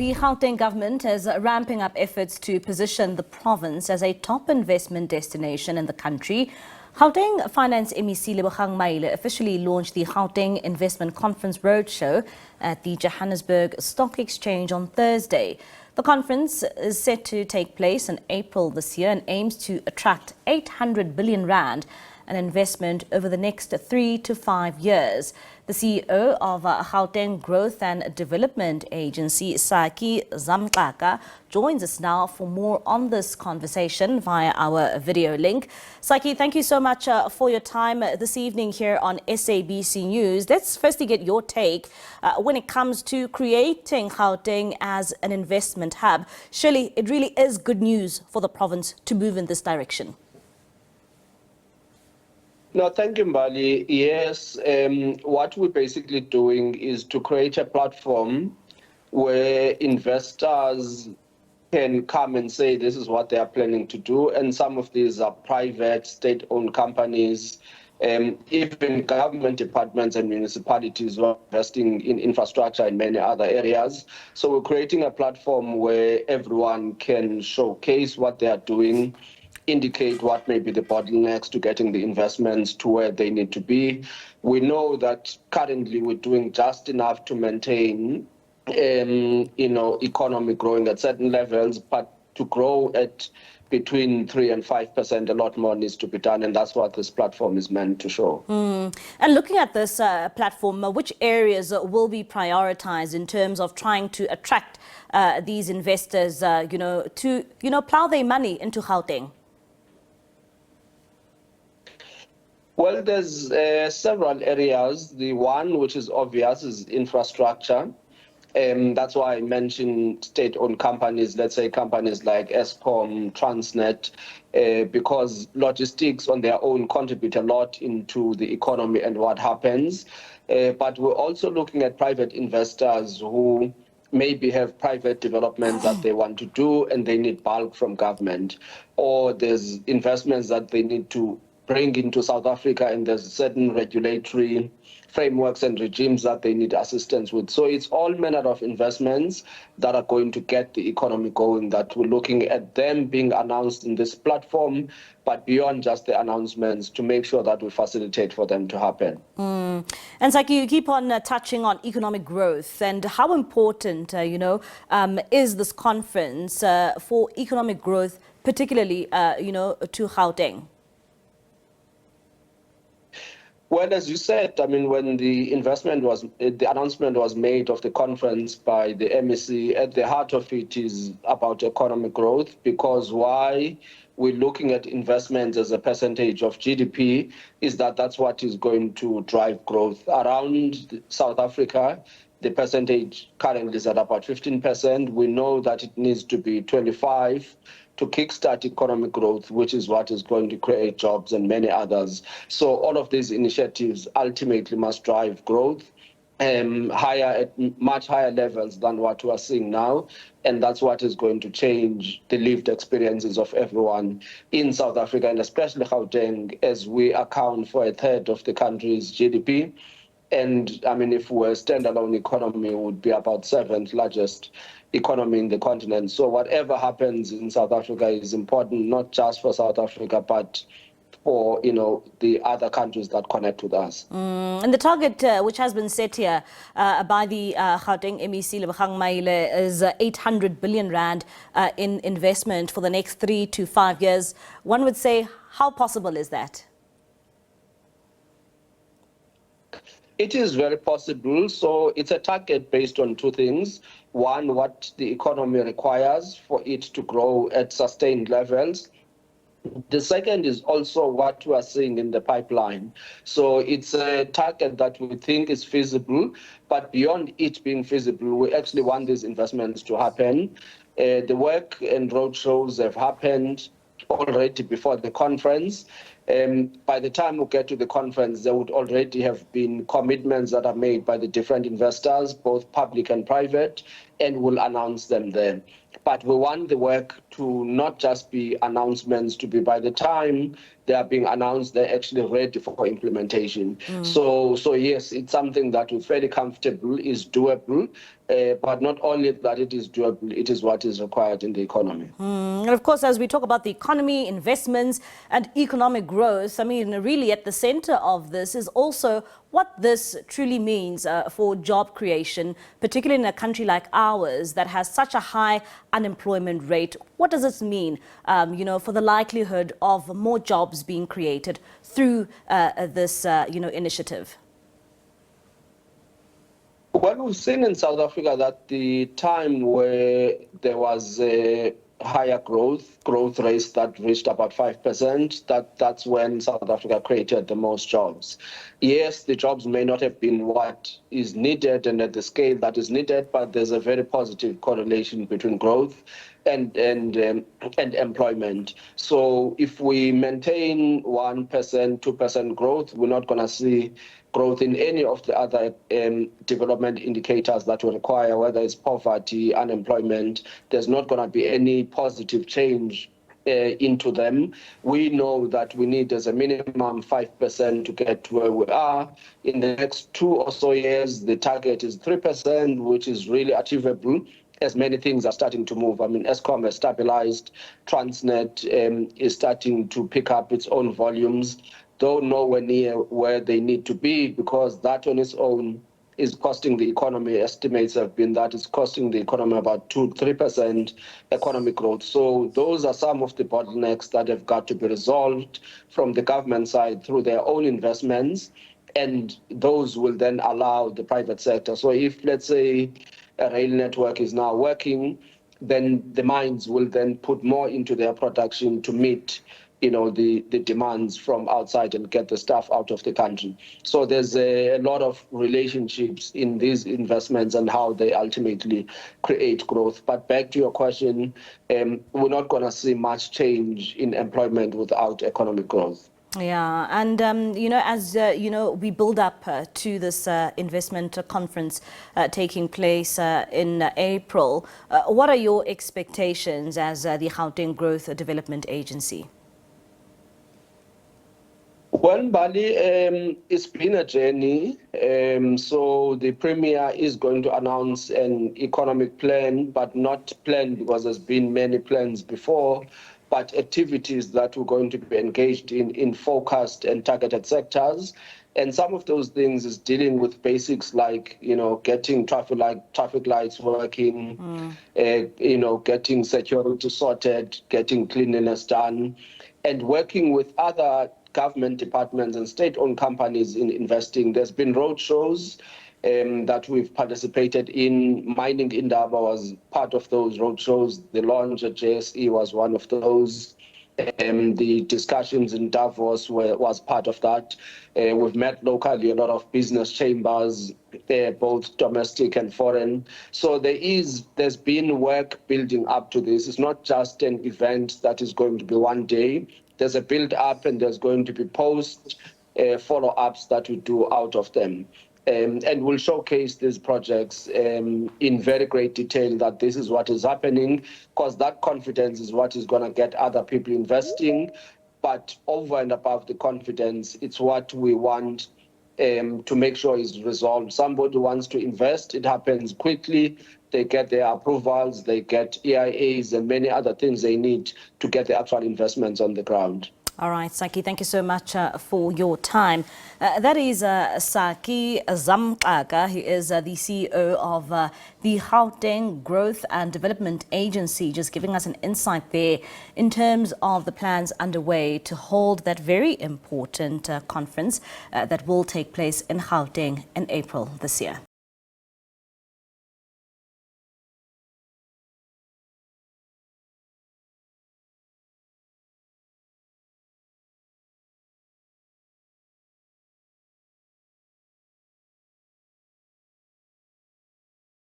The Gauteng Government is ramping up efforts to position the province as a top investment destination in the country. Gauteng Finance MEC Lebogang Maile officially launched the Gauteng Investment Conference Roadshow at the Johannesburg Stock Exchange on Thursday. The conference is set to take place in April this year and aims to attract 800 billion rand an investment over the next 3 to 5 years. The CEO of Gauteng Growth and Development Agency, Saki, Zamxaka, joins us now for more on this conversation via our video link. Saki, thank you so much for your time this evening here on SABC News. Let's firstly get your take when it comes to creating Gauteng as an investment hub. Surely it really is good news for the province to move in this direction. No, thank you, Mbali. Yes, what we're basically doing is to create a platform where investors can come and say this is what they are planning to do. And some of these are private, state-owned companies, even government departments and municipalities who are investing in infrastructure and many other areas. So we're creating a platform where everyone can showcase what they are doing, indicate what may be the bottlenecks to getting the investments to where they need to be. We know that currently we're doing just enough to maintain, economy growing at certain levels, but to grow at between 3 and 5%, a lot more needs to be done, and that's what this platform is meant to show. And looking at this platform, which areas will be prioritized in terms of trying to attract these investors, to plow their money into Gauteng? Well, there's several areas. The one which is obvious is infrastructure. That's why I mentioned state-owned companies, let's say companies like Eskom, Transnet, because logistics on their own contribute a lot into the economy and what happens. But we're also looking at private investors who maybe have private developments that they want to do and they need bulk from government, or there's investments that they need to bring into South Africa and there's certain regulatory frameworks and regimes that they need assistance with. So it's all manner of investments that are going to get the economy going, that we're looking at them being announced in this platform, but beyond just the announcements, to make sure that we facilitate for them to happen. And Saki, you keep on touching on economic growth and how important, is this conference for economic growth, particularly, to Gauteng? Well, as you said, when the announcement was made of the conference by the MEC, at the heart of it is about economic growth, because why we're looking at investments as a percentage of GDP is that's what is going to drive growth. Around South Africa, the percentage currently is at about 15%. We know that it needs to be 25% to kickstart economic growth, which is what is going to create jobs and many others. So all of these initiatives ultimately must drive growth at much higher levels than what we are seeing now. And that's what is going to change the lived experiences of everyone in South Africa, and especially Gauteng, as we account for a third of the country's GDP. And if we're a standalone economy, it would be about 7th largest economy in the continent. So whatever happens in South Africa is important, not just for South Africa, but for the other countries that connect with us. And the target which has been set here by the Gauteng MEC Lebogang Maile is 800 billion rand in investment for the next 3 to 5 years. One would say, how possible is that? It is very possible. So it's a target based on two things. One, what the economy requires for it to grow at sustained levels. The second is also what we are seeing in the pipeline. So it's a target that we think is feasible, but beyond it being feasible, we actually want these investments to happen. The work and roadshows have happened already before the conference. By the time we get to the conference, there would already have been commitments that are made by the different investors, both public and private, and we'll announce them there. But we want the work to not just be announcements, to be by the time they are being announced, they're actually ready for implementation. So yes, it's something that we're fairly comfortable is doable, but not only that it is doable, it is what is required in the economy. And of course, as we talk about the economy, investments and economic growth, I mean, really at the center of this is also what this truly means for job creation, particularly in a country like ours that has such a high unemployment rate. What does this mean, for the likelihood of more jobs being created through this, initiative? Well, we've seen in South Africa that the time where there was a higher growth rates that reached about 5%, that's when South Africa created the most jobs. Yes, the jobs may not have been what is needed and at the scale that is needed, but there's a very positive correlation between growth and employment. So if we maintain 1%, 2% growth, we're not going to see growth in any of the other development indicators that we require, whether it's poverty, unemployment. There's not going to be any positive change into them. We know that we need as a minimum 5% to get to where we are. In the next 2 or so years, the target is 3%, which is really achievable as many things are starting to move. I mean, Eskom has stabilized, Transnet is starting to pick up its own volumes, though nowhere near where they need to be, because that on its own is costing the economy. Estimates have been that it's costing the economy about 2-3% economic growth. So those are some of the bottlenecks that have got to be resolved from the government side through their own investments, and those will then allow the private sector. So if, let's say, a rail network is now working, then the mines will then put more into their production to meet the demands from outside and get the stuff out of the country. So there's a lot of relationships in these investments and how they ultimately create growth. But back to your question, we're not going to see much change in employment without economic growth. Yeah, and as we build up to this investment conference taking place in April, what are your expectations as the Gauteng Growth Development Agency? Well, Bali, it's been a journey. So the Premier is going to announce an economic plan, but not plan because there's been many plans before, but activities that we're going to be engaged in focused and targeted sectors. And some of those things is dealing with basics like, getting traffic lights working, getting security sorted, getting cleanliness done, and working with other government departments and state-owned companies in investing. There's been roadshows that we've participated in. Mining Indaba was part of those roadshows. The launch at JSE was one of those. The discussions in Davos was part of that. We've met locally a lot of business chambers, both domestic and foreign. So there's been work building up to this. It's not just an event that is going to be one day. There's a build up and there's going to be post follow-ups that we do out of them. And we'll showcase these projects in very great detail that this is what is happening, because that confidence is what is going to get other people investing. But over and above the confidence, it's what we want to make sure is resolved. Somebody wants to invest, it happens quickly. They get their approvals, they get EIAs and many other things they need to get the actual investments on the ground. All right, Saki, thank you so much for your time. That is Saki Zamxaka. He is the CEO of the Gauteng Growth and Development Agency, just giving us an insight there in terms of the plans underway to hold that very important conference that will take place in Gauteng in April this year.